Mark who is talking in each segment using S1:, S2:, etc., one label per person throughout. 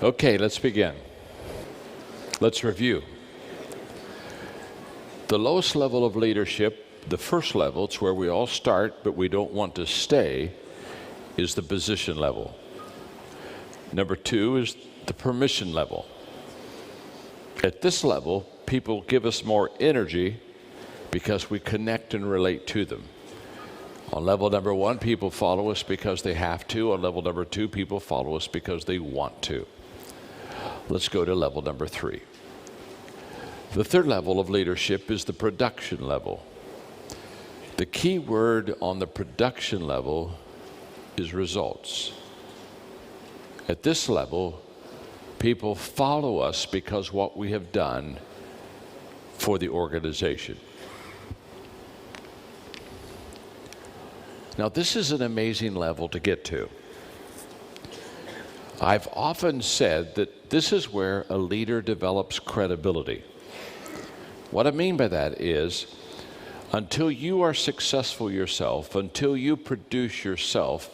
S1: Okay, let's begin. Let's review. The lowest level of leadership, the first level, it's where we all start, but we don't want to stay, is the position level. Number two is the permission level. At this level, people give us more energy because we connect and relate to them. On level number one, people follow us because they have to. On level number two, people follow us because they want to. Let's go to level number three. The third level of leadership is the production level. The key word on the production level is results. At this level, people follow us because what we have done for the organization. Now, this is an amazing level to get to. I've often said that this is where a leader develops credibility. What I mean by that is, until you are successful yourself, until you produce yourself,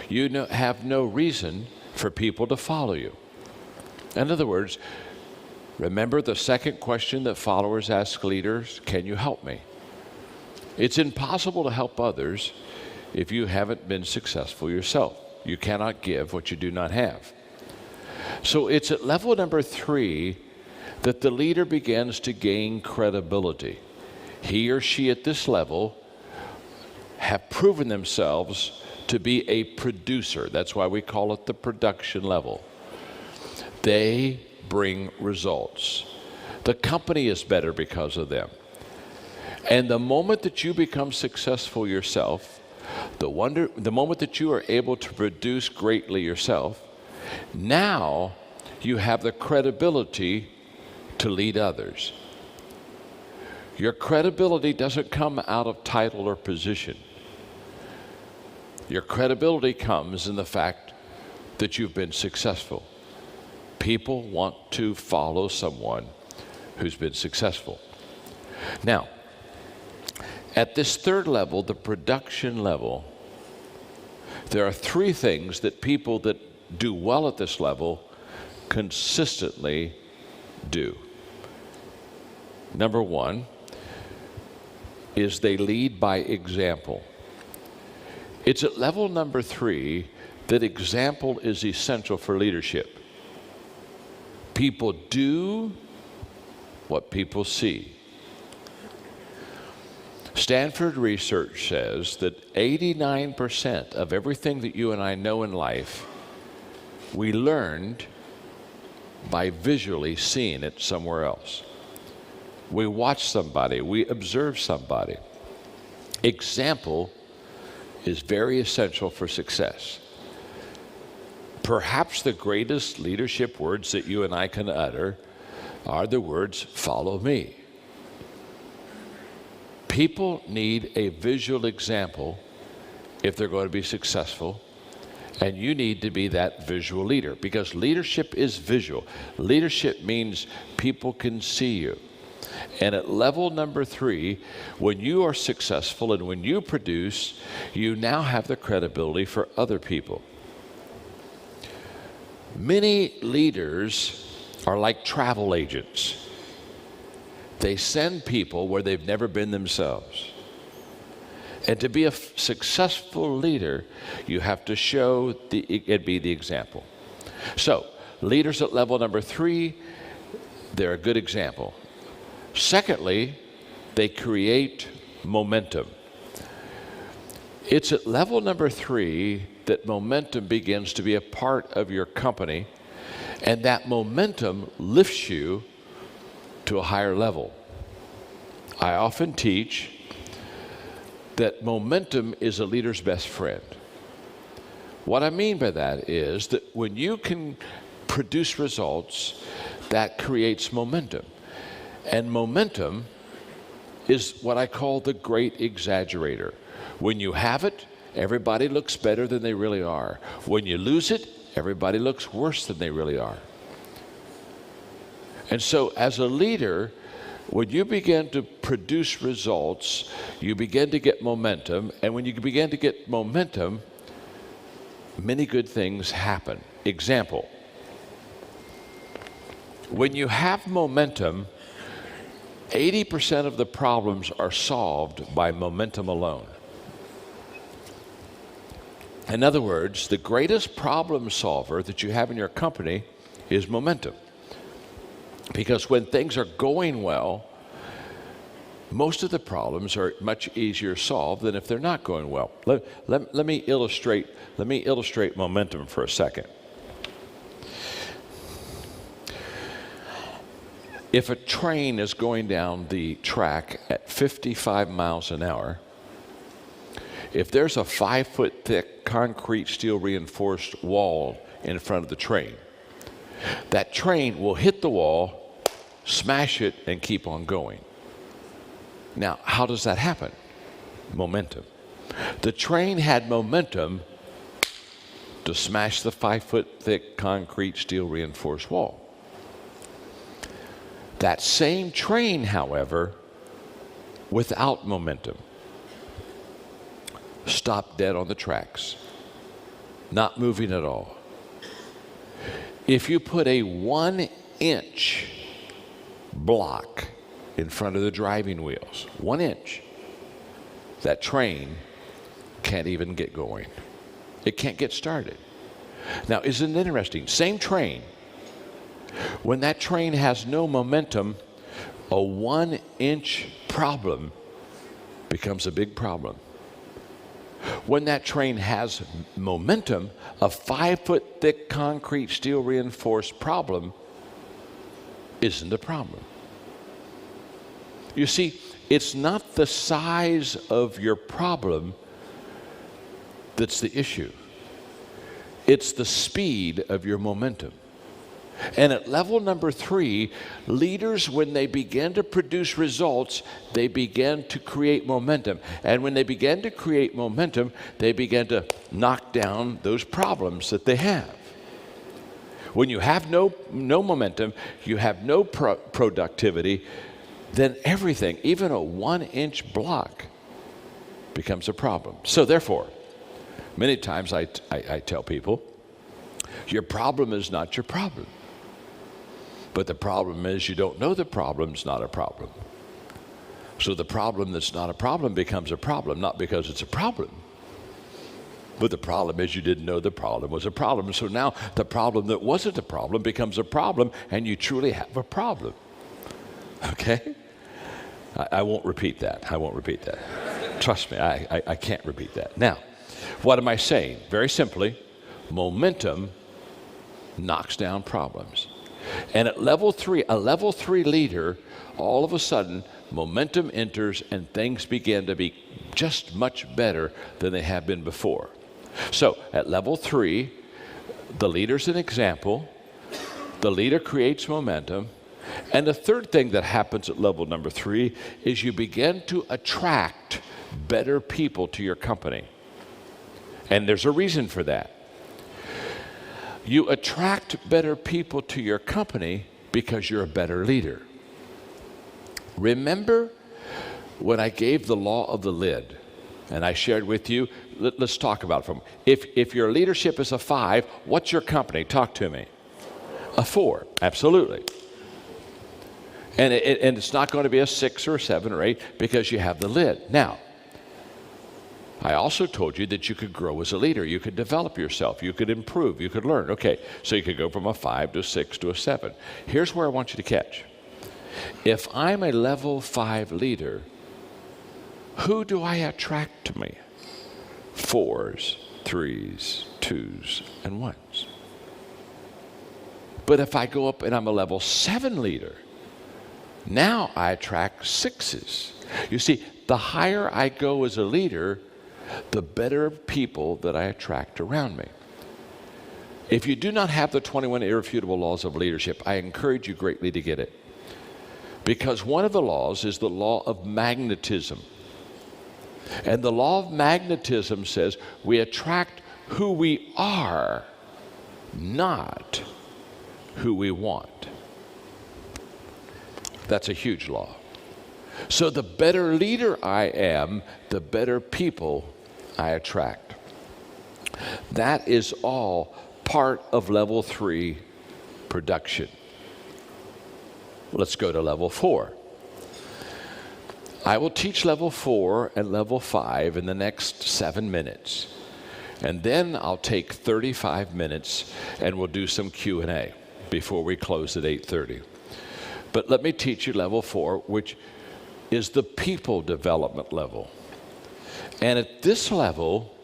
S1: you have no reason for people to follow you. In other words, remember the second question that followers ask leaders, can you help me? It's impossible to help others if you haven't been successful yourself. You cannot give what you do not have. So it's at level number three that the leader begins to gain credibility. He or she at this level have proven themselves to be a producer. That's why we call it the production level. They bring results. The company is better because of them. And the moment that you become successful yourself, the moment that you are able to produce greatly yourself, now you have the credibility to lead others. Your credibility doesn't come out of title or position. Your credibility comes in the fact that you've been successful. People want to follow someone who's been successful. Now, at this third level, the production level, there are three things that people that do well at this level consistently do. Number one is they lead by example. It's at level number three that example is essential for leadership. People do what people see. Stanford research says that 89% of everything that you and I know in life, we learned by visually seeing it somewhere else. We watch somebody, we observe somebody. Example is very essential for success. Perhaps the greatest leadership words that you and I can utter are the words, follow me. People need a visual example if they're going to be successful, and you need to be that visual leader, because leadership is visual. Leadership means people can see you. And at level number three, when you are successful and when you produce, you now have the credibility for other people. Many leaders are like travel agents. They send people where they've never been themselves. And to be a successful leader, you have to show and be the example. So, leaders at level number three, they're a good example. Secondly, they create momentum. It's at level number three that momentum begins to be a part of your company, and that momentum lifts you to a higher level. I often teach that momentum is a leader's best friend. What I mean by that is that when you can produce results, that creates momentum. And momentum is what I call the great exaggerator. When you have it, everybody looks better than they really are. When you lose it, everybody looks worse than they really are. And so as a leader, when you begin to produce results, you begin to get momentum. And when you begin to get momentum, many good things happen. Example, When you have momentum, 80% of the problems are solved by momentum alone. In other words, the greatest problem solver that you have in your company is momentum. Because when things are going well, most of the problems are much easier solved than if they're not going well. Let me illustrate momentum for a second. If a train is going down the track at 55 miles an hour, if there's a 5-foot thick concrete steel reinforced wall in front of the train, that train will hit the wall, smash it, and keep on going. Now, how does that happen? Momentum. The train had momentum to smash the 5-foot thick concrete steel reinforced wall. That same train, however, without momentum, stopped dead on the tracks, not moving at all. If you put a 1-inch block in front of the driving wheels, 1 inch, that train can't even get going. It can't get started. Now, isn't it interesting? Same train. When that train has no momentum, a 1-inch problem becomes a big problem. When that train has momentum, a 5-foot thick concrete steel reinforced problem isn't a problem. You see, it's not the size of your problem that's the issue. It's the speed of your momentum. And at level number 3, leaders, when they begin to produce results, they begin to create momentum. And when they begin to create momentum, they begin to knock down those problems that they have. When you have no momentum, you have no productivity, then everything, even a 1-inch block, becomes a problem. So therefore, many times I tell people, your problem is not your problem. But the problem is you don't know the problem's not a problem. So the problem that's not a problem becomes a problem, not because it's a problem. But the problem is you didn't know the problem was a problem. So now the problem that wasn't a problem becomes a problem, and you truly have a problem. Okay? I won't repeat that. I won't repeat that. Trust me, I can't repeat that. Now, what am I saying? Very simply, momentum knocks down problems. And at level 3, a level 3 leader, all of a sudden, momentum enters and things begin to be just much better than they have been before. So at level 3, the leader's an example. The leader creates momentum. And the third thing that happens at level number 3 is you begin to attract better people to your company. And there's a reason for that. You attract better people to your company because you're a better leader. Remember when I gave the law of the lid and I shared with you, let's talk about it from, if your leadership is a 5, what's your company? Talk to me. A 4, absolutely. And it's not going to be a 6 or a 7 or 8 because you have the lid. Now, I also told you that you could grow as a leader. You could develop yourself. You could improve. You could learn. Okay, so you could go from a 5 to a 6 to a 7. Here's where I want you to catch. If I'm a level 5 leader, who do I attract to me? 4s, 3s, 2s, and 1s. But if I go up and I'm a level 7 leader, now I attract 6s. You see, the higher I go as a leader, the better people that I attract around me. If you do not have the 21 irrefutable laws of leadership, I encourage you greatly to get it. Because one of the laws is the law of magnetism. And the law of magnetism says we attract who we are, not who we want. That's a huge law. So the better leader I am, the better people I attract. That is all part of level 3 production. Let's go to level 4. I will teach level 4 and level 5 in the next 7 minutes. And then I'll take 35 minutes and we'll do some Q&A before we close at 8:30. But let me teach you level 4, which is the people development level. And at this level,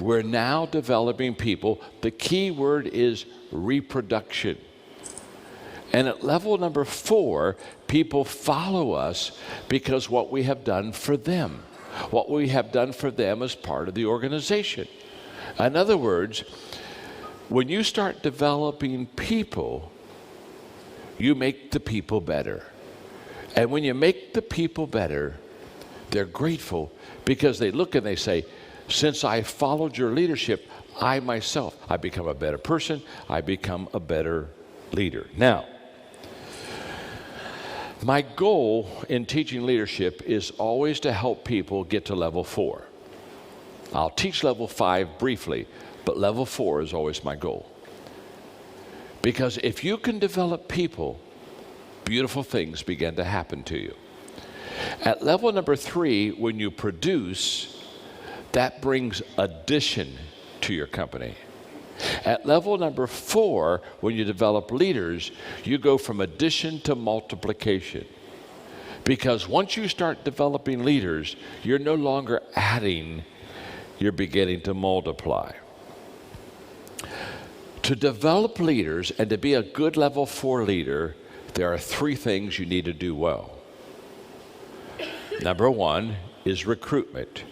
S1: we're now developing people. The key word is reproduction. And at level number 4, people follow us because what we have done for them. What we have done for them as part of the organization. In other words, when you start developing people, you make the people better. And when you make the people better, they're grateful because they look and they say, since I followed your leadership, I myself, I become a better person, I become a better leader. Now, my goal in teaching leadership is always to help people get to level 4. I'll teach level 5 briefly, but level 4 is always my goal. Because if you can develop people, beautiful things begin to happen to you. At level number 3, when you produce, that brings addition to your company. At level number 4, when you develop leaders, you go from addition to multiplication. Because once you start developing leaders, you're no longer adding, you're beginning to multiply. To develop leaders and to be a good level 4 leader, there are 3 things you need to do well. Number 1 is recruitment.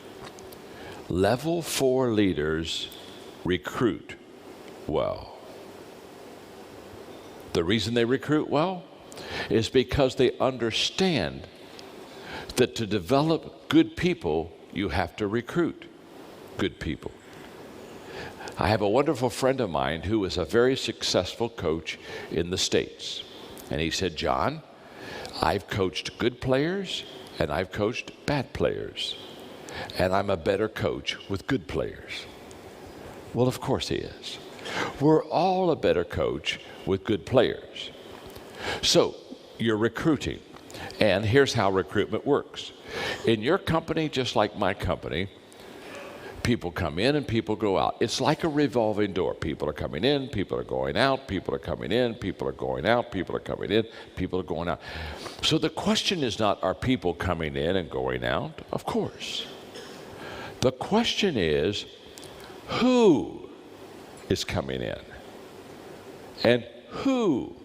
S1: Level 4 leaders recruit well. The reason they recruit well is because they understand that to develop good people, you have to recruit good people. I have a wonderful friend of mine who is a very successful coach in the States. And he said, John, I've coached good players and I've coached bad players. And I'm a better coach with good players. Well, of course he is. We're all a better coach with good players. So you're recruiting. And here's how recruitment works. In your company, just like my company, people come in and people go out. It's like a revolving door. People are coming in, people are going out, people are coming in, people are going out, people are coming in, people are going out. So the question is not, are people coming in and going out? Of course. The question is, who is coming in? And who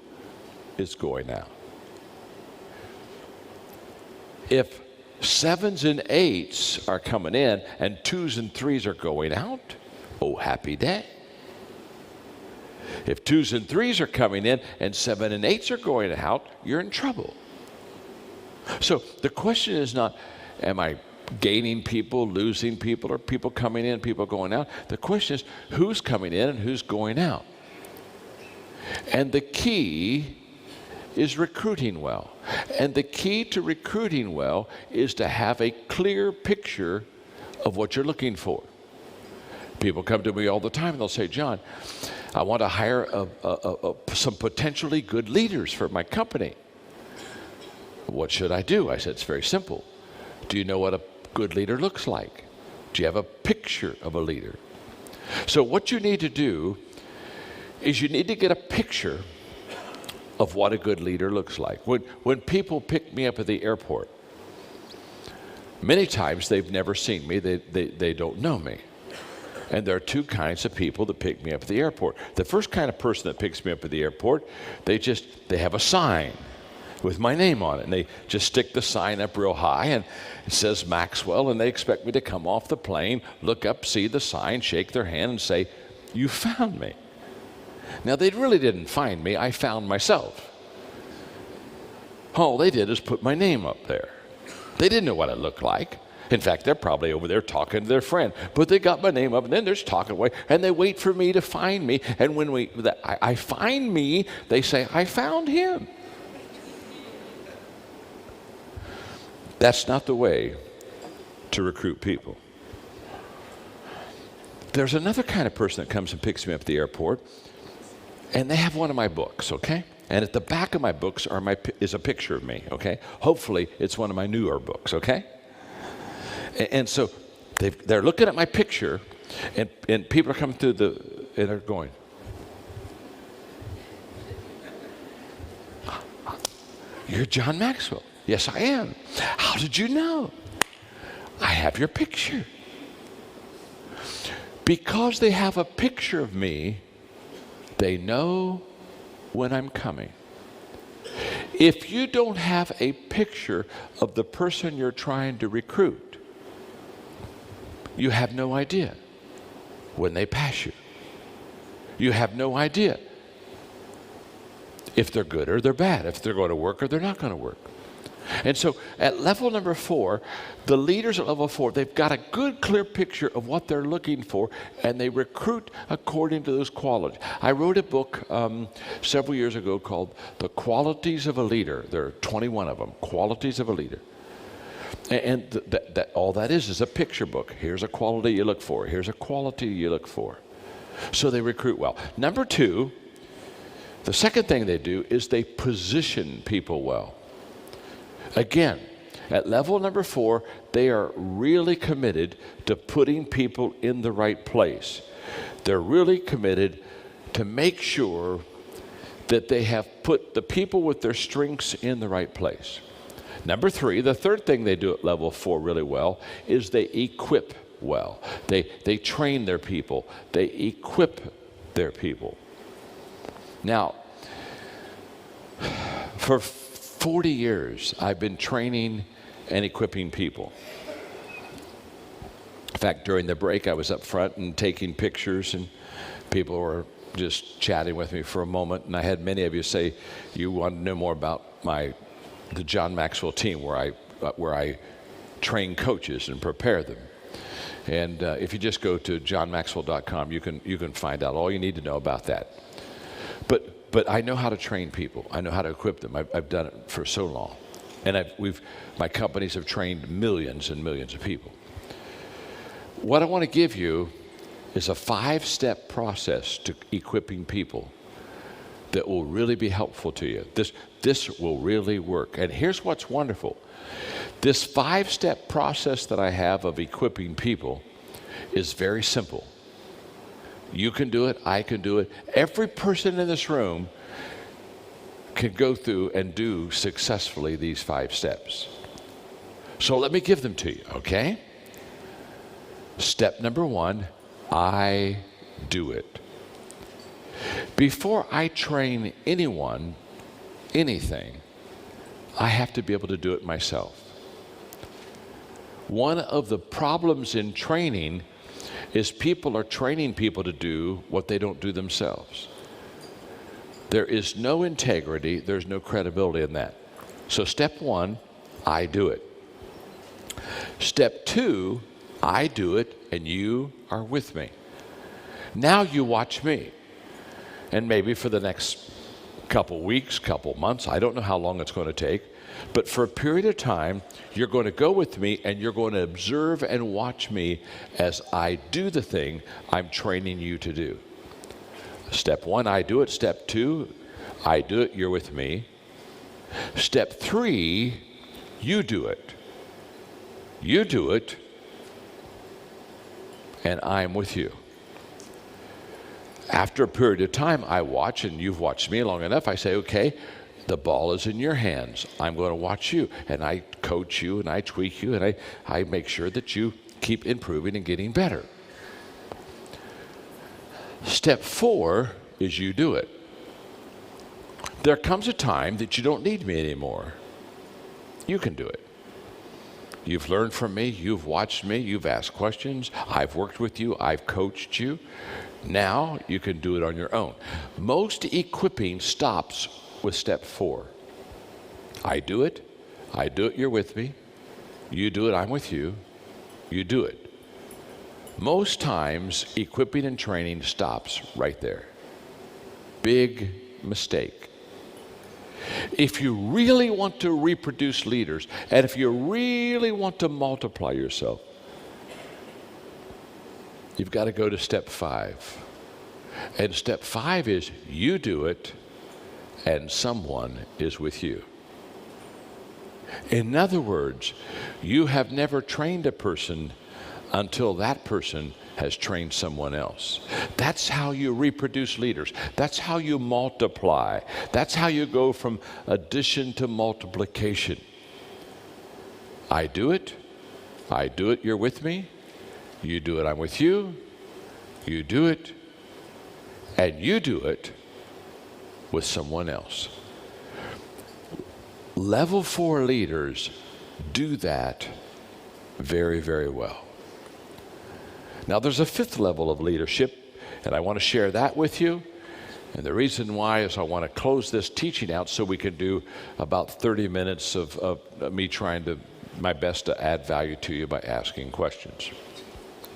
S1: is going out? If 7s and 8s are coming in and 2s and 3s are going out, oh, happy day. If 2s and 3s are coming in and 7 and 8s are going out, you're in trouble. So the question is not, am I gaining people, losing people, or people coming in, people going out? The question is, who's coming in and who's going out? And the key is recruiting well. And the key to recruiting well is to have a clear picture of what you're looking for. People come to me all the time and they'll say, John, I want to hire some potentially good leaders for my company. What should I do? I said, it's very simple. Do you know what a good leader looks like? Do you have a picture of a leader? So what you need to do is you need to get a picture of what a good leader looks like. When people pick me up at the airport, many times they've never seen me, they don't know me. And there are 2 kinds of people that pick me up at the airport. The first kind of person that picks me up at the airport, they have a sign with my name on it, and they just stick the sign up real high, and it says Maxwell, and they expect me to come off the plane, look up, see the sign, shake their hand, and say, you found me. Now, they really didn't find me. I found myself. All they did is put my name up there. They didn't know what I looked like. In fact, they're probably over there talking to their friend. But they got my name up, and then they're just talking away, and they wait for me to find me. And when I find me, they say, I found him. That's not the way to recruit people. There's another kind of person that comes and picks me up at the airport, and they have one of my books, okay? And at the back of my books is a picture of me, okay? Hopefully, it's one of my newer books, okay? And so they're looking at my picture, and people are coming through and they're going, "You're John Maxwell." "Yes, I am." "How did you know?" "I have your picture." Because they have a picture of me, they know when I'm coming. If you don't have a picture of the person you're trying to recruit, you have no idea when they pass you. You have no idea if they're good or they're bad, if they're going to work or they're not going to work. And so at level number 4, the leaders at level 4, they've got a good, clear picture of what they're looking for, and they recruit according to those qualities. I wrote a book several years ago called The Qualities of a Leader. There are 21 of them, Qualities of a Leader. And all that is a picture book. Here's a quality you look for. Here's a quality you look for. So they recruit well. Number 2, the second thing they do is they position people well. Again, at level number 4, they are really committed to putting people in the right place. They're really committed to make sure that they have put the people with their strengths in the right place. Number 3, the third thing they do at level 4 really well is they equip well. They train their people. They equip their people. Now, for 40 years, I've been training and equipping people. In fact, during the break, I was up front and taking pictures, and people were just chatting with me for a moment. And I had many of you say you want to know more about the John Maxwell team, where I train coaches and prepare them. And if you just go to johnmaxwell.com, you can find out all you need to know about that. But I know how to train people. I know how to equip them. I've done it for so long. And my companies have trained millions and millions of people. What I want to give you is a 5-step process to equipping people that will really be helpful to you. This will really work. And here's what's wonderful. This 5-step process that I have of equipping people is very simple. You can do it. I can do it. Every person in this room can go through and do successfully these 5 steps. So let me give them to you, okay? Step number 1, I do it. Before I train anyone, anything, I have to be able to do it myself. One of the problems in training is people are training people to do what they don't do themselves. There is no integrity, there's no credibility in that. So step 1, I do it. Step 2, I do it and you are with me. Now you watch me. And maybe for the next couple weeks, couple months, I don't know how long it's going to take, but for a period of time, you're going to go with me and you're going to observe and watch me as I do the thing I'm training you to do. Step 1, I do it. Step 2, I do it, you're with me. Step 3, you do it. You do it, and I'm with you. After a period of time, I watch, and you've watched me long enough, I say, okay, the ball is in your hands. I'm going to watch you, and I coach you, and I tweak you, and I make sure that you keep improving and getting better. Step 4 is you do it. There comes a time that you don't need me anymore. You can do it. You've learned from me, you've watched me, you've asked questions, I've worked with you, I've coached you. Now you can do it on your own. Most equipping stops with step 4. I do it, you're with me. You do it, I'm with you. You do it. Most times, equipping and training stops right there. Big mistake. If you really want to reproduce leaders, and if you really want to multiply yourself, you've got to go to step 5. And step 5 is you do it, and someone is with you. In other words, you have never trained a person until that person has trained someone else. That's how you reproduce leaders. That's how you multiply. That's how you go from addition to multiplication. I do it, you're with me. You do it, I'm with you. You do it, and you do it with someone else. Level 4 leaders do that very, very well. Now, there's a 5th level of leadership, and I want to share that with you. And the reason why is I want to close this teaching out so we can do about 30 minutes of me trying my best to add value to you by asking questions,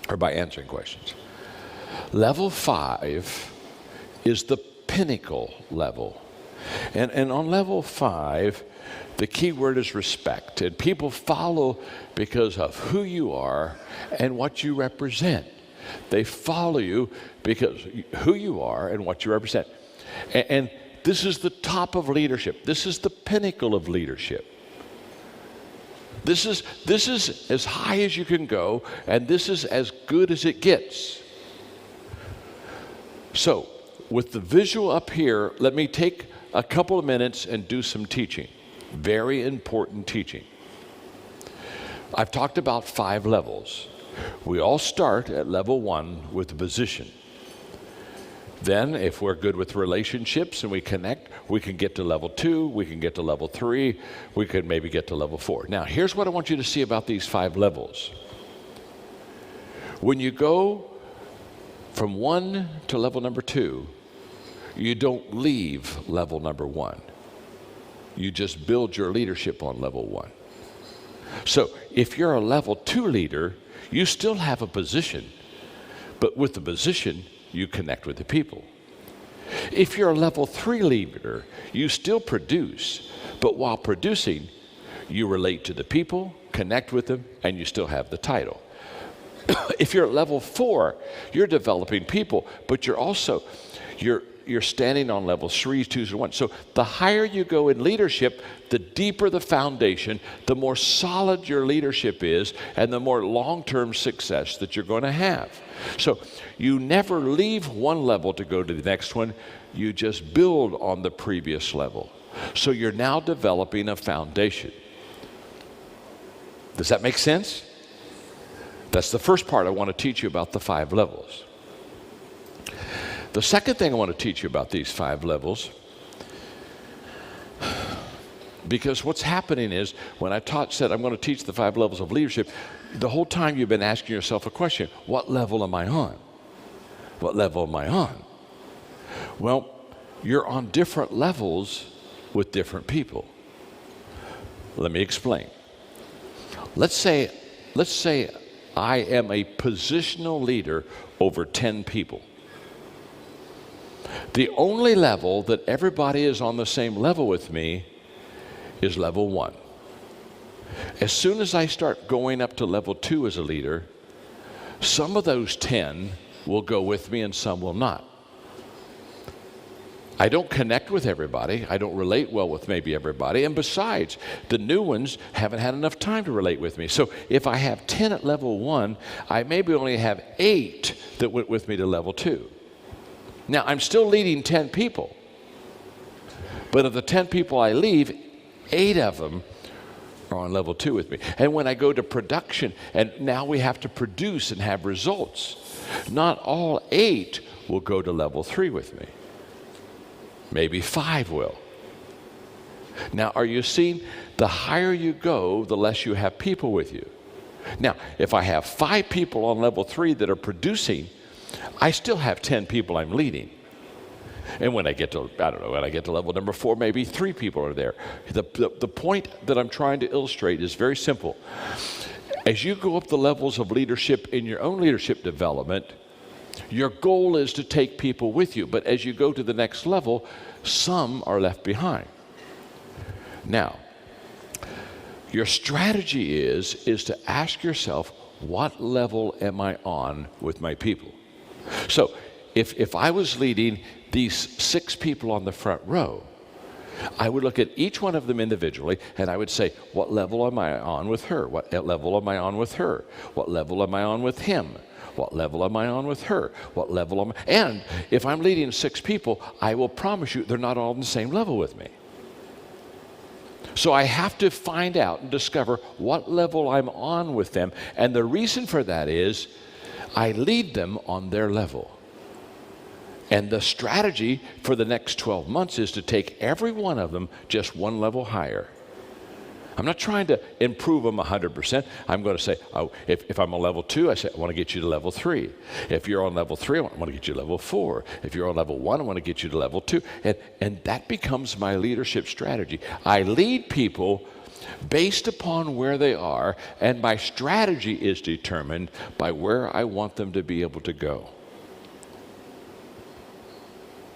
S1: or by answering questions. Level 5 is the pinnacle level. And on level 5, the key word is respect. And people follow because of who you are and what you represent. They follow you because who you are and what you represent. And this is the top of leadership. This is the pinnacle of leadership. This is as high as you can go, and this is as good as it gets. So, with the visual up here, let me take a couple of minutes and do some teaching. Very important teaching. I've talked about 5 levels. We all start at level 1 with the position. Then, if we're good with relationships and we connect, we can get to level 2, we can get to level 3, we could maybe get to level 4. Now, here's what I want you to see about these 5 levels. When you go from 1 to level number 2, you don't leave level number 1. You just build your leadership on level 1. So if you're a level 2 leader, you still have a position, but with the position, you connect with the people. If you're a level 3 leader, you still produce, but while producing, you relate to the people, connect with them, and you still have the title. If you're at level 4, you're developing people, but you're standing on levels 3, 2, and 1. So the higher you go in leadership, the deeper the foundation, the more solid your leadership is, and the more long-term success that you're going to have. So you never leave one level to go to the next one. You just build on the previous level. So you're now developing a foundation. Does that make sense? That's the first part I want to teach you about the 5 levels. The second thing I want to teach you about these 5 levels, because what's happening is when I said I'm going to teach the 5 levels of leadership, the whole time you've been asking yourself a question: what level am I on? What level am I on? Well, you're on different levels with different people. Let me explain. Let's say I am a positional leader over 10 people. The only level that everybody is on the same level with me is level 1. As soon as I start going up to level 2 as a leader, some of those 10 will go with me and some will not. I don't connect with everybody. I don't relate well with maybe everybody. And besides, the new ones haven't had enough time to relate with me. So if I have 10 at level 1, I maybe only have 8 that went with me to level 2. Now, I'm still leading 10 people. But of the 10 people I leave, 8 of them are on level 2 with me. And when I go to production, and now we have to produce and have results, not all 8 will go to level 3 with me. Maybe 5 will. Now, are you seeing? The higher you go, the less you have people with you. Now, if I have 5 people on level 3 that are producing, I still have 10 people I'm leading. And when I get to, when I get to level number 4, maybe 3 people are there. The point that I'm trying to illustrate is very simple. As you go up the levels of leadership in your own leadership development, your goal is to take people with you, but as you go to the next level, some are left behind. Now, your strategy is to ask yourself, what level am I on with my people? So, if I was leading these 6 people on the front row, I would look at each one of them individually, and I would say, what level am I on with her? What level am I on with her? What level am I on with him? What level am I on with her? What level am I? And if I'm leading 6 people, I will promise you they're not all on the same level with me. So I have to find out and discover what level I'm on with them. And the reason for that is I lead them on their level. And the strategy for the next 12 months is to take every one of them just one level higher. I'm not trying to improve them 100%. I'm going to say, oh, if I'm on level 2, I say, I want to get you to level 3. If you're on level 3, I want to get you to level 4. If you're on level 1, I want to get you to level 2. And that becomes my leadership strategy. I lead people based upon where they are, and my strategy is determined by where I want them to be able to go.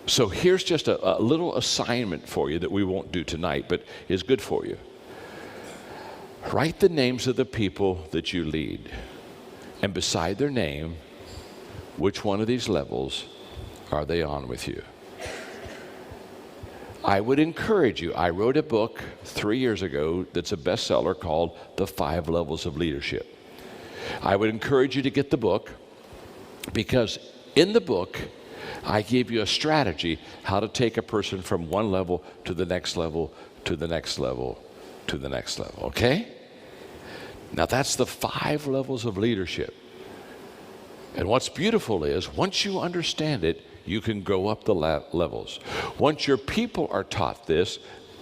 S1: So here's just a little assignment for you that we won't do tonight, but is good for you. Write the names of the people that you lead, and beside their name, which one of these levels are they on with you? I would encourage you. I wrote a book 3 years ago that's a bestseller called The 5 Levels of Leadership. I would encourage you to get the book, because in the book, I give you a strategy how to take a person from one level to the next level, to the next level, to the next level, okay? Now that's the 5 levels of leadership. And what's beautiful is, once you understand it, you can go up the levels. Once your people are taught this,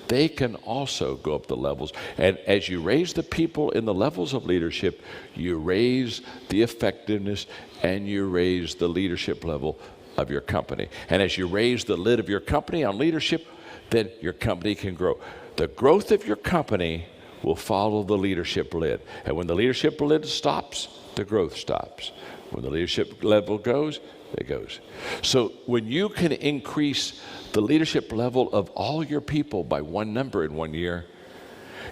S1: they can also go up the levels. And as you raise the people in the levels of leadership, you raise the effectiveness and you raise the leadership level of your company. And as you raise the lid of your company on leadership, then your company can grow. The growth of your company will follow the leadership lid. And when the leadership lid stops, the growth stops. When the leadership level goes, it goes. So when you can increase the leadership level of all your people by 1 number in 1 year,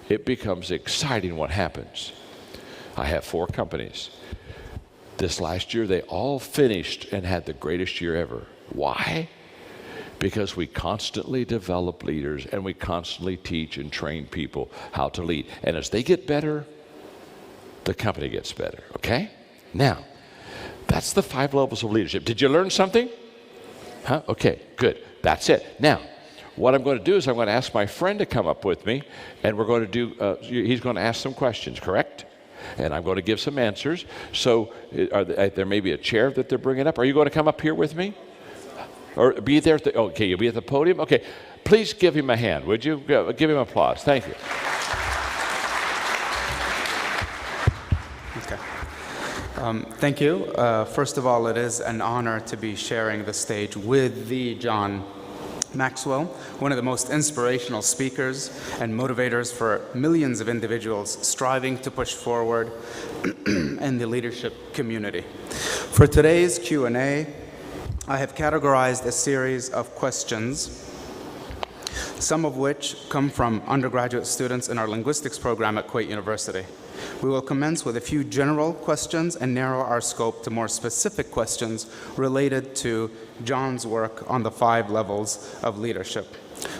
S1: it becomes exciting what happens. I have 4 companies. This last year, they all finished and had the greatest year ever. Why? Because we constantly develop leaders and we constantly teach and train people how to lead. And as they get better, the company gets better, okay? Now, that's the 5 levels of leadership. Did you learn something? Huh? Okay, good. That's it. Now, what I'm going to do is I'm going to ask my friend to come up with me, and we're going to do, he's going to ask some questions, correct? And I'm going to give some answers. So there may be a chair that they're bringing up. Are you going to come up here with me? Or be there? Okay, you'll be at the podium? Okay, please give him a hand, would you? Give him applause. Thank you.
S2: Okay. Thank you. First of all, it is an honor to be sharing the stage with the John Maxwell, one of the most inspirational speakers and motivators for millions of individuals striving to push forward in the leadership community. For today's Q&A, I have categorized a series of questions, some of which come from undergraduate students in our linguistics program at Kuwait University. We will commence with a few general questions and narrow our scope to more specific questions related to John's work on the 5 levels of leadership.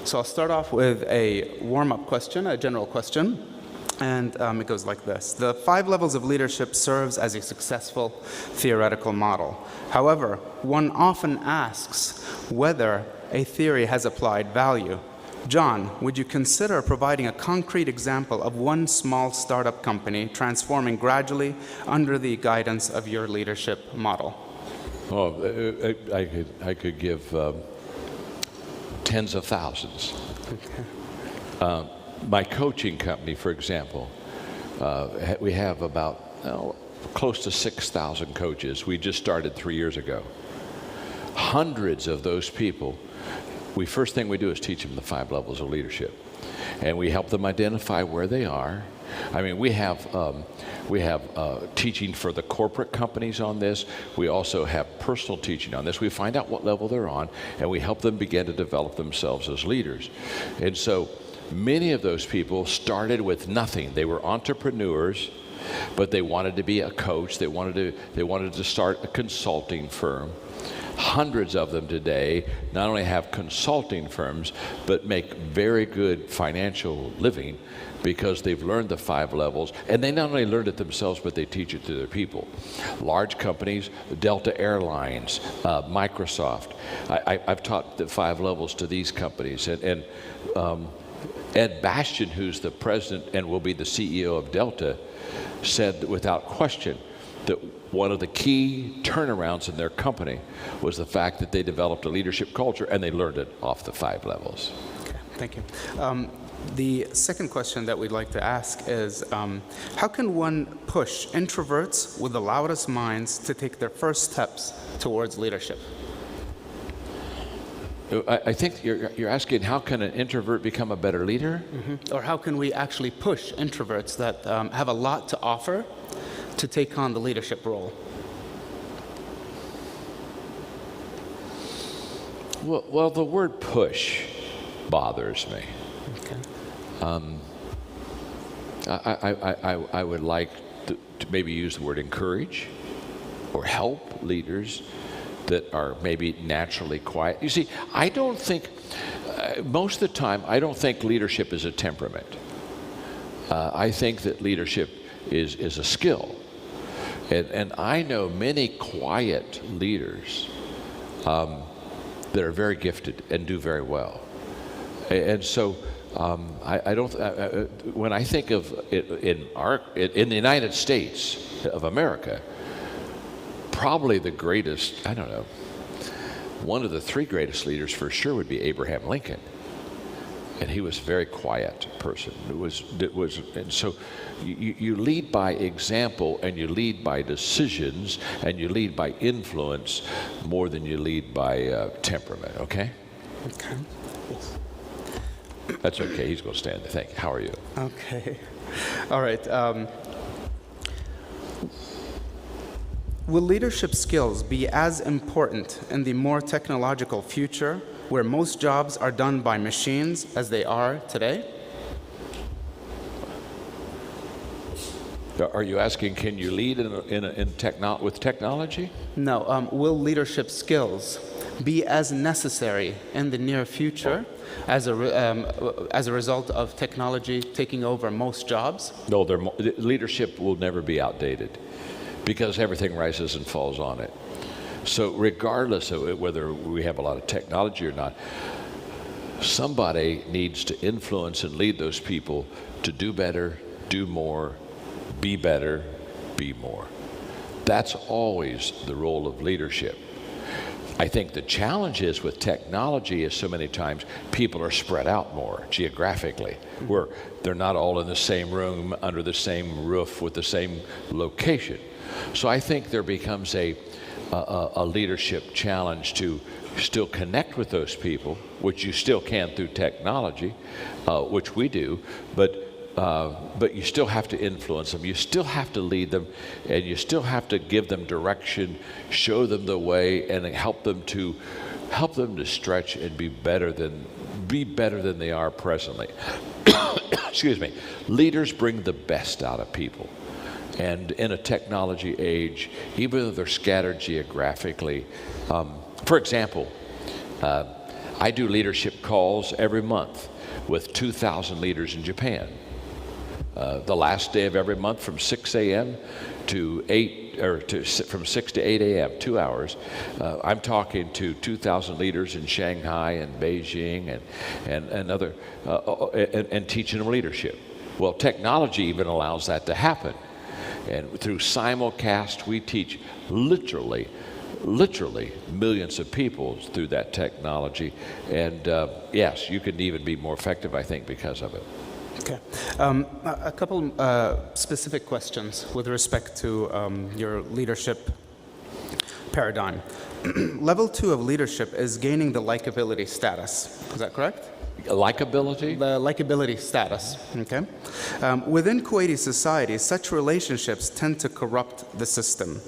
S2: So I'll start off with a warm-up question, a general question, and it goes like this. The 5 levels of leadership serves as a successful theoretical model. However, one often asks whether a theory has applied value. John, would you consider providing a concrete example of one small startup company transforming gradually under the guidance of your leadership model?
S1: Oh, I could give tens of thousands. Okay. My coaching company, for example, we have about close to 6,000 coaches. We just started 3 years ago. Hundreds of those people, first thing we do is teach them the 5 levels of leadership. And we help them identify where they are. I mean, we have teaching for the corporate companies on this. We also have personal teaching on this. We find out what level they're on, and we help them begin to develop themselves as leaders. And so many of those people started with nothing. They were entrepreneurs, but they wanted to be a coach. They wanted to start a consulting firm. Hundreds of them today not only have consulting firms, but make very good financial living because they've learned the 5 levels, and they not only learned it themselves, but they teach it to their people. Large companies, Delta Airlines, Microsoft. I've taught the 5 levels to these companies, and Ed Bastian, who's the president and will be the CEO of Delta, said that without question that one of the key turnarounds in their company was the fact that they developed a leadership culture and they learned it off the 5 levels.
S2: Okay, thank you. The second question that we'd like to ask is, how can one push introverts with the loudest minds to take their first steps towards leadership?
S1: I think you're asking, how can an introvert become a better leader?
S2: Mm-hmm. Or how can we actually push introverts that have a lot to offer to take on the leadership role?
S1: Well, the word push bothers me.
S2: Okay.
S1: I would like to maybe use the word encourage or help leaders that are maybe naturally quiet. You see, I don't think, most of the time, I don't think leadership is a temperament. I think that leadership is a skill. And I know many quiet leaders that are very gifted and do very well. And so I don't. When I think of it in the United States of America, probably the greatest, I don't know, one of the 3 greatest leaders for sure would be Abraham Lincoln. And he was a very quiet person. And so you lead by example, and you lead by decisions, and you lead by influence more than you lead by temperament, okay?
S2: Okay.
S1: That's okay, he's gonna stand there. Thank you. How are you?
S2: Okay. All right. Will leadership skills be as important in the more technological future where most jobs are done by machines as they are today?
S1: Are you asking, can you lead with technology?
S2: No. Will leadership skills be as necessary in the near future as a result of technology taking over most jobs?
S1: No, leadership will never be outdated because everything rises and falls on it. So regardless of whether we have a lot of technology or not, somebody needs to influence and lead those people to do better, do more, be better, be more. That's always the role of leadership. I think the challenge is with technology is so many times people are spread out more geographically, where they're not all in the same room, under the same roof, with the same location. So I think there becomes a leadership challenge to still connect with those people, which you still can through technology, which we do, but you still have to influence them. You still have to lead them, and you still have to give them direction, show them the way, and help them to stretch and be better than they are presently. Excuse me. Leaders bring the best out of people. And in a technology age, even though they're scattered geographically, for example, I do leadership calls every month with 2,000 leaders in Japan. The last day of every month from 6 a.m. to 8, or from 6 to 8 a.m., 2 hours, I'm talking to 2,000 leaders in Shanghai and Beijing and other, and teaching them leadership. Well, technology even allows that to happen. And through simulcast, we teach literally millions of people through that technology. And yes, you can even be more effective, I think, because of it.
S2: Okay. A couple specific questions with respect to your leadership paradigm. Level 2 of leadership is gaining the likability status. Is that correct?
S1: Likability?
S2: The likability status, okay? Within Kuwaiti society, such relationships tend to corrupt the system.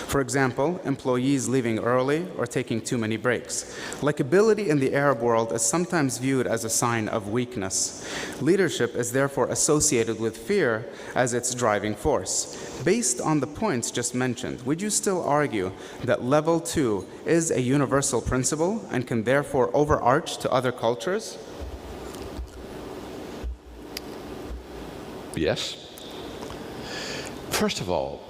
S2: For example, employees leaving early or taking too many breaks. Likability in the Arab world is sometimes viewed as a sign of weakness. Leadership is therefore associated with fear as its driving force. Based on the points just mentioned, would you still argue that level 2 is a universal principle and can therefore overarch to other cultures?
S1: Yes. First of all,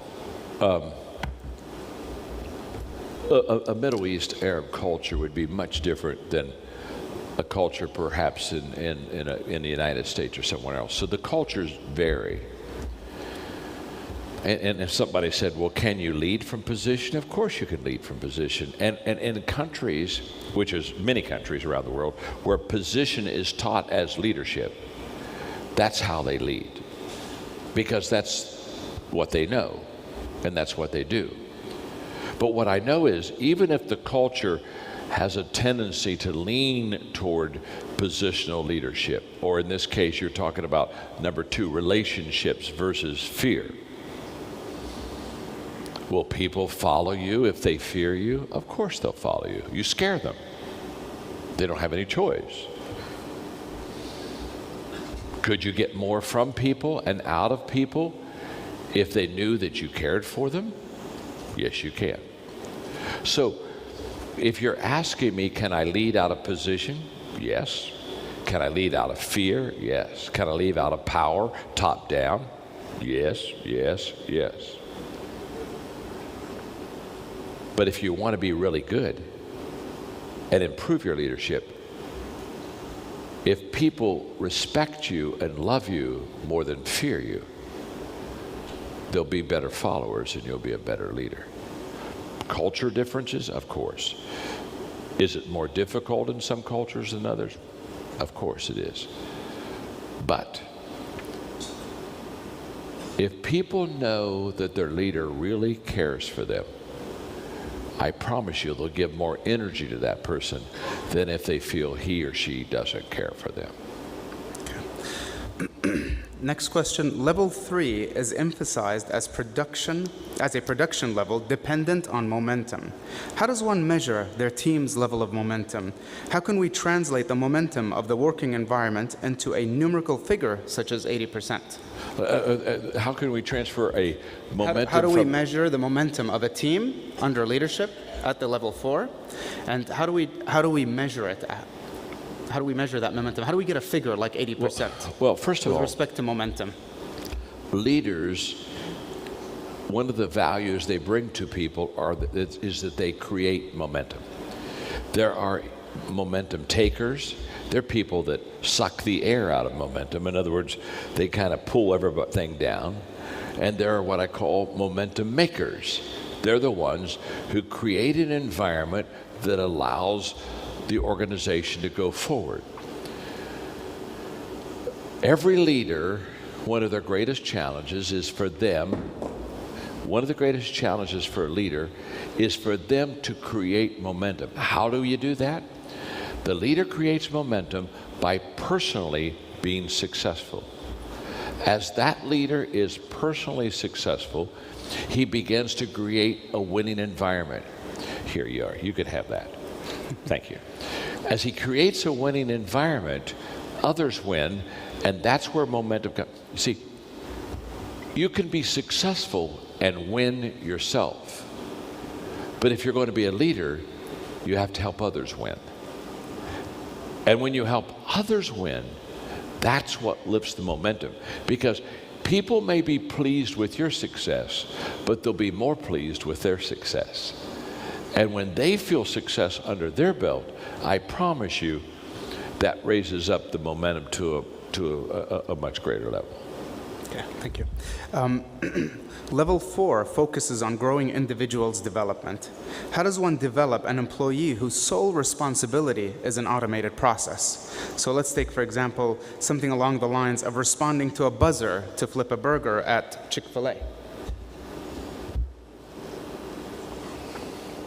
S1: a Middle East Arab culture would be much different than a culture perhaps in the United States or somewhere else. So the cultures vary. And if somebody said, well, can you lead from position? Of course you can lead from position. And in countries, which is many countries around the world, where position is taught as leadership, that's how they lead. Because that's what they know, and that's what they do. But what I know is, even if the culture has a tendency to lean toward positional leadership, or in this case, you're talking about number 2, relationships versus fear. Will people follow you if they fear you? Of course they'll follow you. You scare them. They don't have any choice. Could you get more from people and out of people if they knew that you cared for them? Yes, you can. So if you're asking me, can I lead out of position? Yes. Can I lead out of fear? Yes. Can I lead out of power, top down? Yes, yes, yes. But if you want to be really good and improve your leadership, if people respect you and love you more than fear you, they'll be better followers and you'll be a better leader. Culture differences, of course. Is it more difficult in some cultures than others? Of course it is. But if people know that their leader really cares for them, I promise you they'll give more energy to that person than if they feel he or she doesn't care for them.
S2: Okay. Next question. Level 3 is emphasized as a production level dependent on momentum. How does one measure their team's level of momentum? How can we translate the momentum of the working environment into a numerical figure such as 80%?
S1: How can we transfer a momentum?
S2: How do we measure the momentum of a team under leadership at the level 4? And how do we measure it? How do we measure that momentum? How do we get a figure like 80%?
S1: Well, first of all,
S2: with respect to momentum,
S1: leaders, one of the values they bring to people is that they create momentum. There are momentum takers. They're people that suck the air out of momentum. In other words, they kind of pull everything down. And there are what I call momentum makers. They're the ones who create an environment that allows the organization to go forward. Every leader, one of their greatest challenges is for them, one of the greatest challenges for a leader is for them to create momentum. How do you do that? The leader creates momentum by personally being successful. As that leader is personally successful, he begins to create a winning environment. Here you are, you could have that. Thank you. As he creates a winning environment, others win, and that's where momentum comes. You see, you can be successful and win yourself. But if you're going to be a leader, you have to help others win. And when you help others win, that's what lifts the momentum. Because people may be pleased with your success, but they'll be more pleased with their success. And when they feel success under their belt, I promise you that raises up the momentum to a much greater level.
S2: Okay, thank you. Level 4 focuses on growing individuals' development. How does one develop an employee whose sole responsibility is an automated process? So let's take, for example, something along the lines of responding to a buzzer to flip a burger at Chick-fil-A.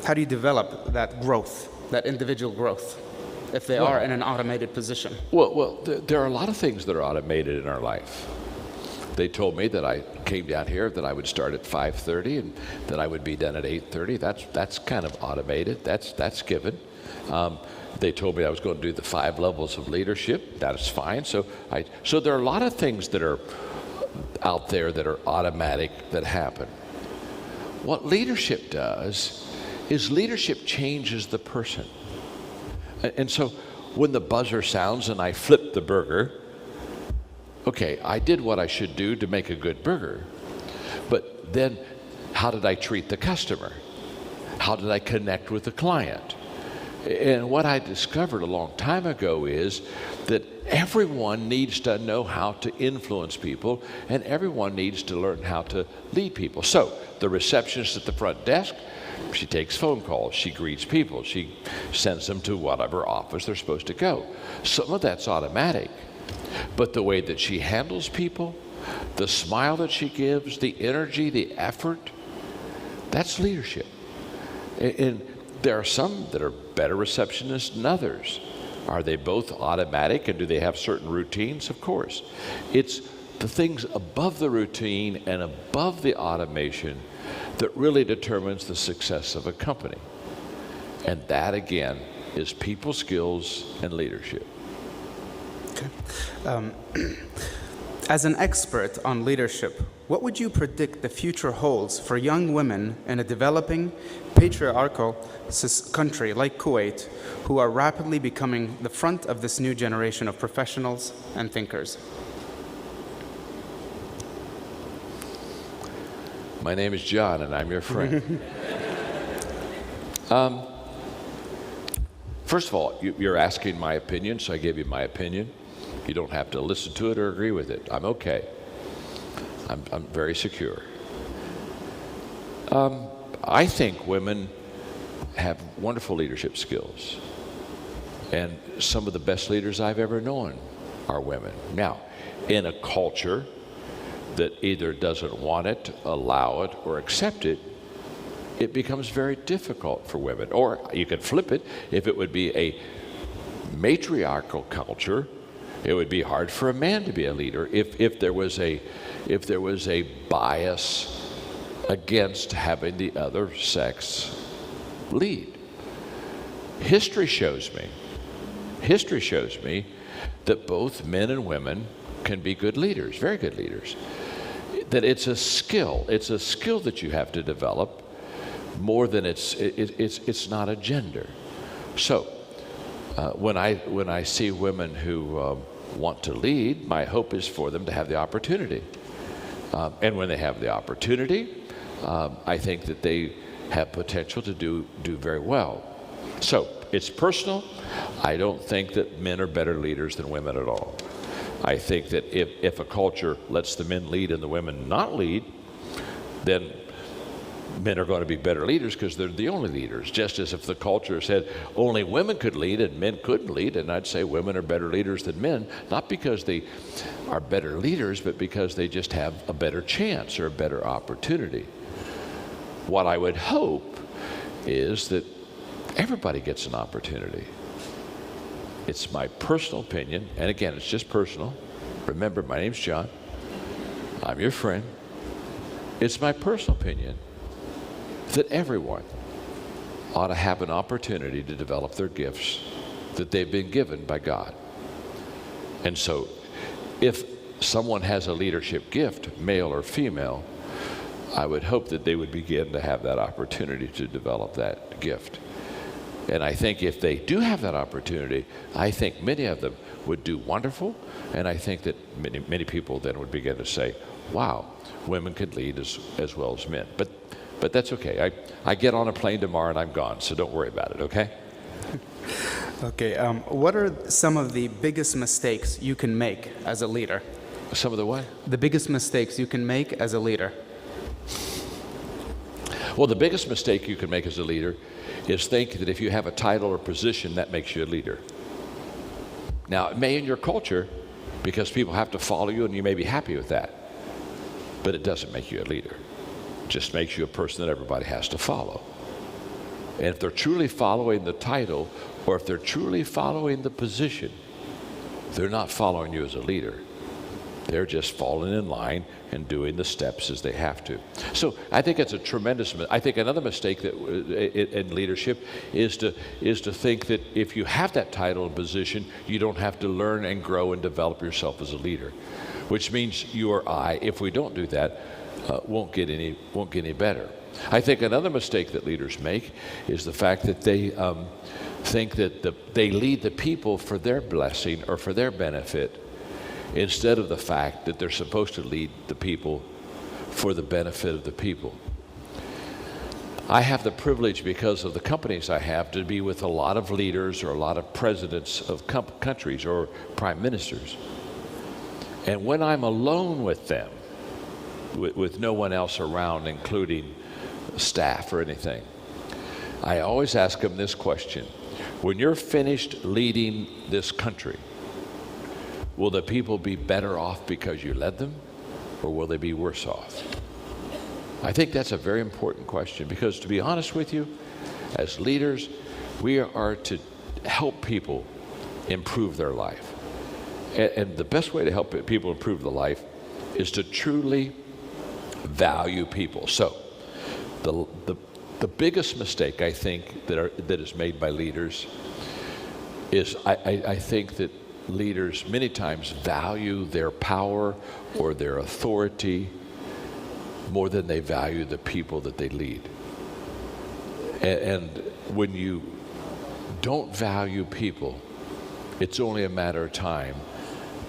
S2: How do you develop that growth, that individual growth? if they are in an automated position?
S1: Well, there are a lot of things that are automated in our life. They told me that I came down here, that I would start at 5:30 and that I would be done at 8:30. That's kind of automated. That's given. They told me I was going to do the 5 levels of leadership. That is fine. So there are a lot of things that are out there that are automatic that happen. What leadership does is leadership changes the person. And so when the buzzer sounds and I flip the burger, okay, I did what I should do to make a good burger. But then how did I treat the customer? How did I connect with the client? And what I discovered a long time ago is that everyone needs to know how to influence people, and everyone needs to learn how to lead people. So the receptionist at the front desk, she takes phone calls, she greets people, she sends them to whatever office they're supposed to go. Some of that's automatic, but the way that she handles people, the smile that she gives, the energy, the effort, that's leadership. And there are some that are better receptionists than others. Are they both automatic, and do they have certain routines? Of course. It's the things above the routine and above the automation that really determines the success of a company. And that, again, is people skills and leadership.
S2: Okay. As an expert on leadership, what would you predict the future holds for young women in a developing, patriarchal country like Kuwait, who are rapidly becoming the front of this new generation of professionals and thinkers?
S1: My name is John, and I'm your friend. First of all, you're asking my opinion, so I gave you my opinion. You don't have to listen to it or agree with it. I'm okay. I'm very secure. I think women have wonderful leadership skills. And some of the best leaders I've ever known are women. Now, in a culture that either doesn't want it, allow it, or accept it, it becomes very difficult for women. Or you could flip it. If it would be a matriarchal culture, it would be hard for a man to be a leader if there was a bias against having the other sex lead. History shows me that both men and women can be good leaders, very good leaders. That it's a skill that you have to develop more than it's not a gender. So when I see women who want to lead, my hope is for them to have the opportunity. And when they have the opportunity, I think that they have potential to do very well. So it's personal. I don't think that men are better leaders than women at all. I think that if a culture lets the men lead and the women not lead, then men are going to be better leaders because they're the only leaders. Just as if the culture said only women could lead and men couldn't lead, and I'd say women are better leaders than men, not because they are better leaders, but because they just have a better chance or a better opportunity. What I would hope is that everybody gets an opportunity. It's my personal opinion, and again, it's just personal. Remember, my name's John. I'm your friend. It's my personal opinion that everyone ought to have an opportunity to develop their gifts that they've been given by God. And so if someone has a leadership gift, male or female, I would hope that they would begin to have that opportunity to develop that gift. And I think if they do have that opportunity, I think many of them would do wonderful, and I think that many people then would begin to say, wow, women could lead as well as men. But that's okay. I get on a plane tomorrow and I'm gone, so don't worry about it, okay?
S2: Okay, what are some of the biggest mistakes you can make as a leader?
S1: Some of the what?
S2: The biggest mistakes you can make as a leader.
S1: Well, the biggest mistake you can make as a leader is think that if you have a title or position, that makes you a leader. Now, it may in your culture, because people have to follow you and you may be happy with that, but it doesn't make you a leader. It just makes you a person that everybody has to follow. And if they're truly following the title or if they're truly following the position, they're not following you as a leader. They're just falling in line and doing the steps as they have to. So I think it's a tremendous. I think another mistake that in leadership is to think that if you have that title and position, you don't have to learn and grow and develop yourself as a leader, which means you or I, if we don't do that, won't get any better. I think another mistake that leaders make is the fact that they think that they lead the people for their blessing or for their benefit, instead of the fact that they're supposed to lead the people for the benefit of the people. I have the privilege, because of the companies I have, to be with a lot of leaders or a lot of presidents of countries or prime ministers. And when I'm alone with them, with no one else around, including staff or anything, I always ask them this question: when you're finished leading this country, will the people be better off because you led them, or will they be worse off? I think that's a very important question, because to be honest with you, as leaders, we are to help people improve their life. And the best way to help people improve their life is to truly value people. So the biggest mistake I think that is made by leaders is I think that leaders many times value their power or their authority more than they value the people that they lead. And when you don't value people, it's only a matter of time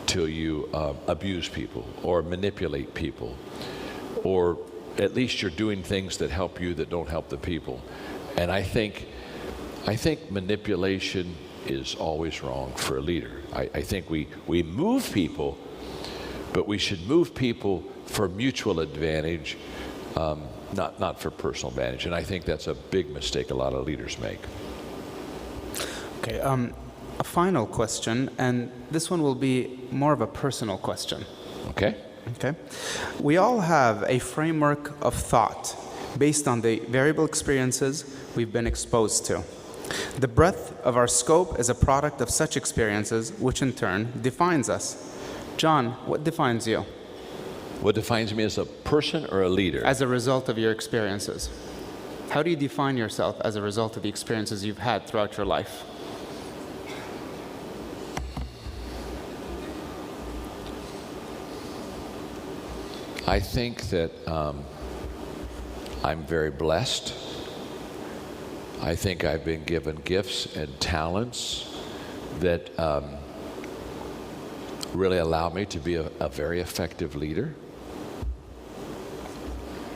S1: till you abuse people or manipulate people, or at least you're doing things that help you that don't help the people. And I think manipulation is always wrong for a leader. I think we move people, but we should move people for mutual advantage, not for personal advantage. And I think that's a big mistake a lot of leaders make.
S2: Okay, a final question, and this one will be more of a personal question.
S1: Okay?
S2: Okay. We all have a framework of thought based on the variable experiences we've been exposed to. The breadth of our scope is a product of such experiences, which in turn defines us. John, what defines you?
S1: What defines me as a person or a leader?
S2: As a result of your experiences. How do you define yourself as a result of the experiences you've had throughout your life?
S1: I think that I'm very blessed. I think I've been given gifts and talents that really allow me to be a very effective leader.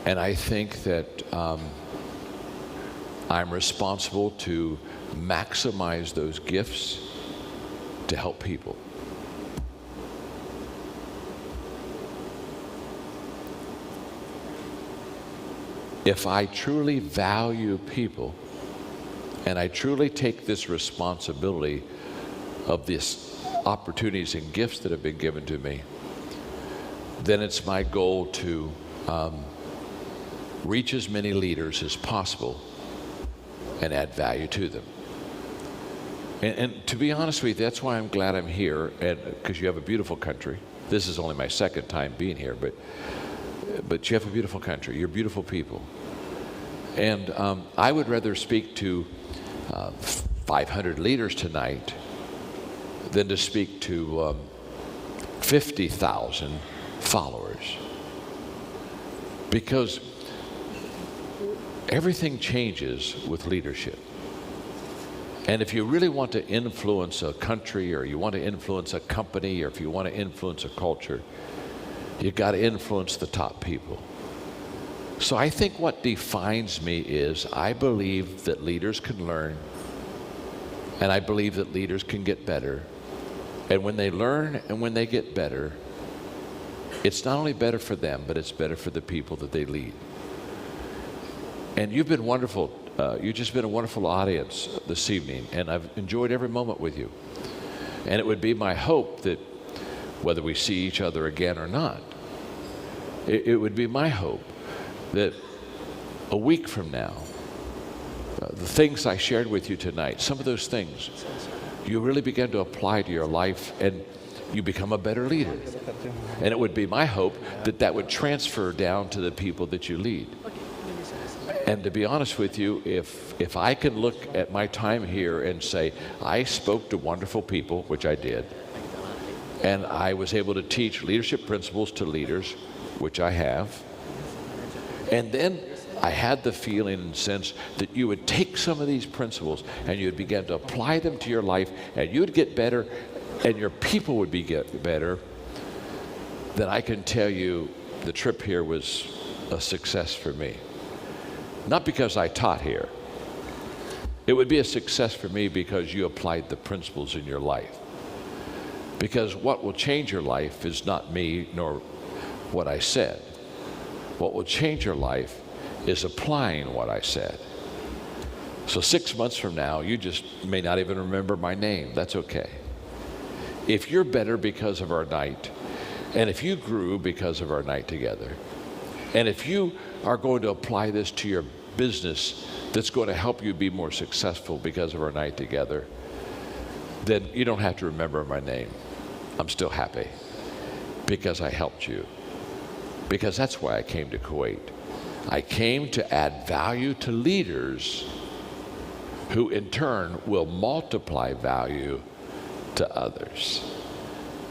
S1: And I think that I'm responsible to maximize those gifts to help people. If I truly value people, and I truly take this responsibility of these opportunities and gifts that have been given to me, then it's my goal to reach as many leaders as possible and add value to them. And to be honest with you, that's why I'm glad I'm here, and because you have a beautiful country. This is only my second time being here, but you have a beautiful country. You're beautiful people. And I would rather speak to 500 leaders tonight than to speak to 50,000 followers. Because everything changes with leadership. And if you really want to influence a country, or you want to influence a company, or if you want to influence a culture, you've got to influence the top people. So I think what defines me is I believe that leaders can learn, and I believe that leaders can get better. And when they learn and when they get better, it's not only better for them, but it's better for the people that they lead. And you've been wonderful. You've just been a wonderful audience this evening, and I've enjoyed every moment with you. And it would be my hope that whether we see each other again or not, it would be my hope that a week from now, the things I shared with you tonight, some of those things, you really begin to apply to your life and you become a better leader. And it would be my hope that that would transfer down to the people that you lead. And to be honest with you, if I can look at my time here and say, I spoke to wonderful people, which I did, and I was able to teach leadership principles to leaders, which I have, and then I had the feeling and sense that you would take some of these principles and you'd begin to apply them to your life and you'd get better and your people would get better, then I can tell you the trip here was a success for me. Not because I taught here. It would be a success for me because you applied the principles in your life. Because what will change your life is not me nor what I said. What will change your life is applying what I said. So 6 months from now, you just may not even remember my name. That's okay. If you're better because of our night, and if you grew because of our night together, and if you are going to apply this to your business that's going to help you be more successful because of our night together, then you don't have to remember my name. I'm still happy because I helped you. Because that's why I came to Kuwait. I came to add value to leaders who in turn will multiply value to others.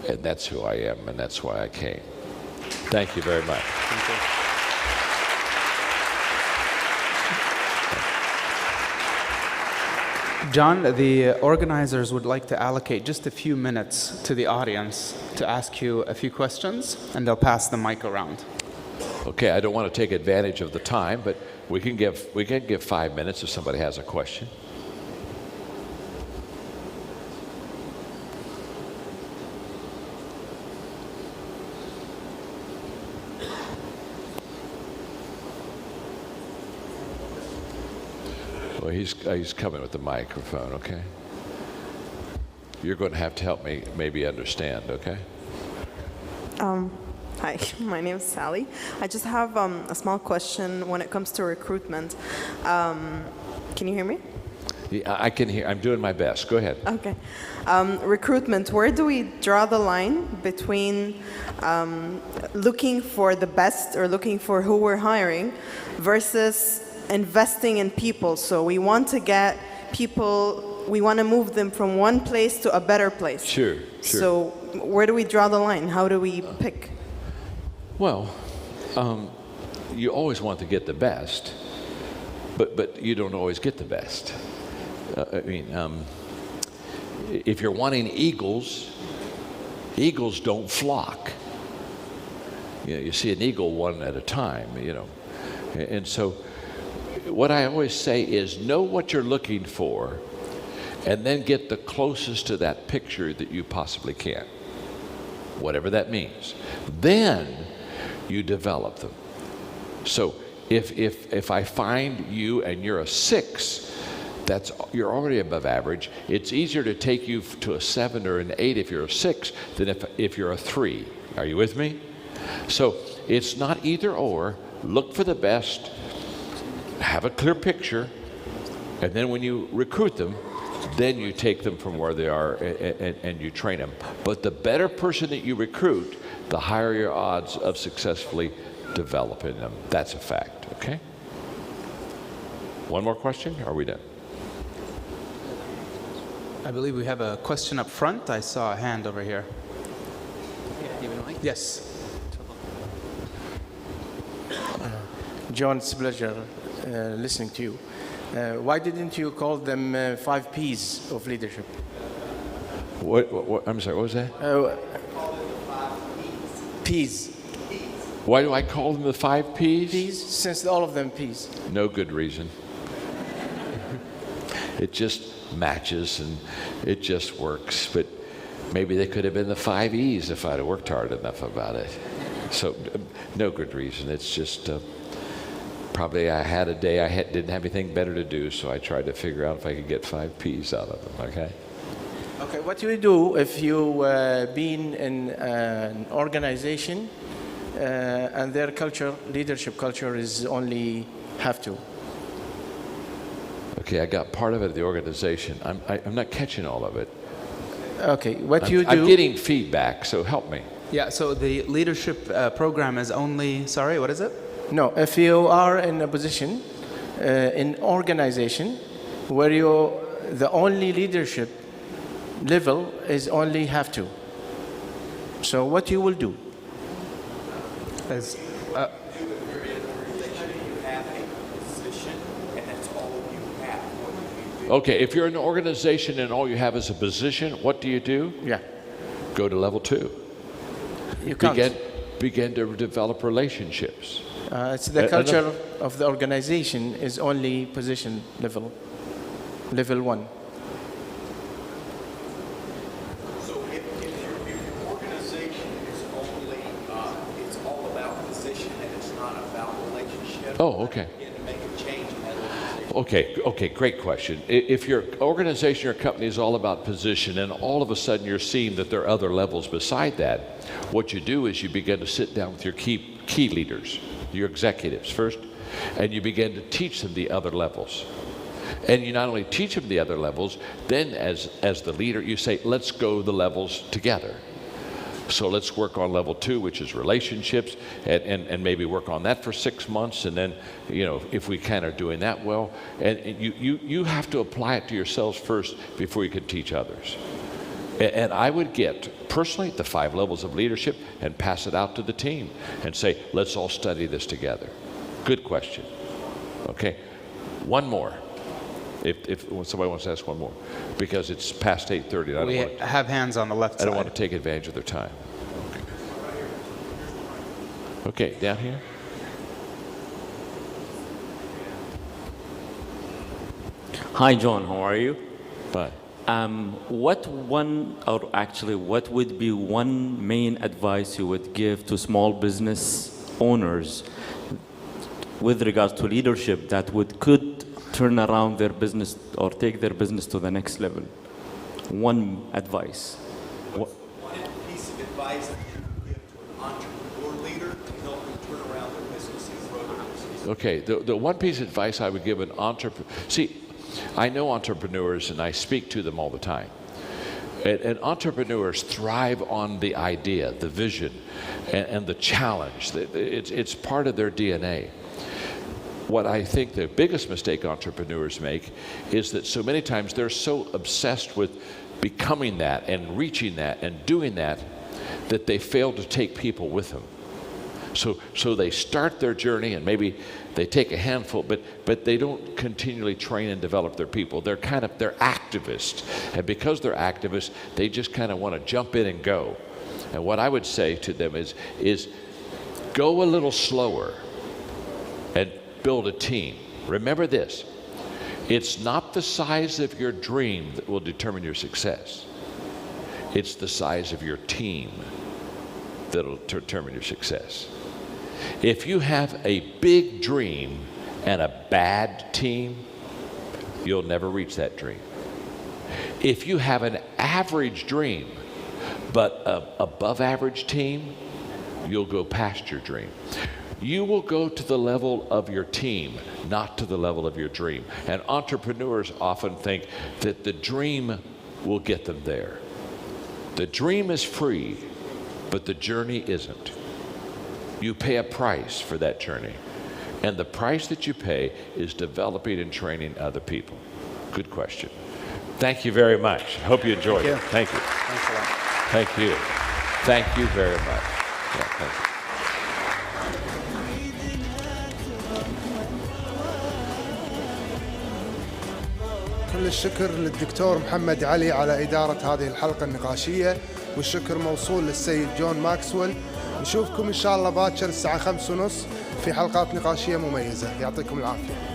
S1: And that's who I am, and that's why I came. Thank you very much.
S2: Thank you. John, the organizers would like to allocate just a few minutes to the audience to ask you a few questions, and they'll pass the mic around.
S1: Okay, I don't want to take advantage of the time, but we can give 5 minutes if somebody has a question. Well, he's coming with the microphone, okay? You're going to have to help me maybe understand, okay?
S3: Hi, my name is Sally. I just have a small question when it comes to recruitment. Can you hear me?
S1: Yeah, I can hear. I'm doing my best. Go ahead.
S3: Okay. Recruitment, where do we draw the line between looking for the best or looking for who we're hiring versus investing in people? So we want to get people, we want to move them from one place to a better place.
S1: Sure.
S3: So where do we draw the line? How do we pick?
S1: Well, you always want to get the best, but you don't always get the best. If you're wanting eagles, eagles don't flock. You see an eagle one at a time, And so what I always say is know what you're looking for and then get the closest to that picture that you possibly can, whatever that means. Then you develop them. So if I find you and you're a 6, you're already above average. It's easier to take you to a 7 or an 8 if you're a 6 than if you're a 3. Are you with me? So it's not either or. Look for the best, have a clear picture, and then when you recruit them, then you take them from where they are and you train them. But the better person that you recruit, the higher your odds of successfully developing them. That's a fact, okay? One more question, or are we done?
S2: I believe we have a question up front. I saw a hand over here. Yes.
S4: John, it's a pleasure listening to you. Why didn't you call them 5 P's of leadership?
S1: What, I'm sorry, what was that?
S4: P's.
S1: Why do I call them the 5 P's?
S4: P's, since all of them P's.
S1: No good reason. It just matches and it just works. But maybe they could have been the 5 E's if I'd have worked hard enough about it. So no good reason. It's just probably I had a day I didn't have anything better to do, so I tried to figure out if I could get 5 P's out of them, okay?
S4: Okay, what do you do if you been in an organization and their culture, leadership culture, is only have to?
S1: Okay, I got part of it at the organization. I'm not catching all of it.
S4: Okay, what you do...
S1: I'm getting feedback, so help me.
S2: Yeah, so the leadership program is only, sorry, what is it?
S4: No, if you are in a position, in organization, where the only leadership level is only have to. So what you will do?
S2: Is,
S1: Okay, if you're in an organization and all you have is a position, what do?
S4: Yeah,
S1: Go to level 2.
S4: you can't.
S1: Begin to develop relationships.
S4: It's the culture of the organization is only position level 1.
S5: So if your organization is only, it's all about position and it's not about relationship.
S1: Oh, okay.
S5: Begin to make a change in that organization.
S1: Okay, great question. If your organization or company is all about position and all of a sudden you're seeing that there are other levels beside that, what you do is you begin to sit down with your key leaders, your executives first, and you begin to teach them the other levels. And you not only teach them the other levels, then as the leader, you say, let's go the levels together. So let's work on level 2, which is relationships, and maybe work on that for 6 months. And then, if we kind of doing that well, and you have to apply it to yourselves first before you can teach others. And I would get, personally, the 5 levels of leadership and pass it out to the team and say, let's all study this together. Good question. Okay, one more. If somebody wants to ask one more, because it's past 8:30.
S2: we have hands on the left
S1: I
S2: side.
S1: don't want to take advantage of their time. Okay, down here.
S6: Hi, John. How are you?
S1: Fine.
S6: What would be one main advice you would give to small business owners with regards to leadership that could turn around their business or take their business to the next level? One advice.
S5: One piece of advice that you would give to an entrepreneur leader to help them turn around their business and grow their business.
S1: Okay, the one piece of advice I would give an entrepreneur. See, I know entrepreneurs and I speak to them all the time. And entrepreneurs thrive on the idea, the vision, and the challenge. It's part of their DNA. What I think the biggest mistake entrepreneurs make is that so many times they're so obsessed with becoming that and reaching that and doing that they fail to take people with them. So they start their journey and maybe they take a handful, but they don't continually train and develop their people. They're activists. And because they're activists, they just kind of want to jump in and go. And what I would say to them is go a little slower and build a team. Remember this, it's not the size of your dream that will determine your success. It's the size of your team that'll determine your success. If you have a big dream and a bad team, you'll never reach that dream. If you have an average dream but an above average team, you'll go past your dream. You will go to the level of your team, not to the level of your dream. And entrepreneurs often think that the dream will get them there. The dream is free, but the journey isn't. You pay a price for that journey. And the price that you pay is developing and training other people. Good question. Thank you very much. Hope you enjoyed it. Thank you.
S2: Thanks a lot.
S1: Thank you. Thank you very much. Yeah, thank you.
S7: كل الشكر للدكتور محمد علي على إدارة هذه الحلقة النقاشية، والشكر موصول للسيد جون ماكسويل. نشوفكم إن شاء الله باكر الساعة 5:30 في حلقات نقاشية مميزة. يعطيكم العافية.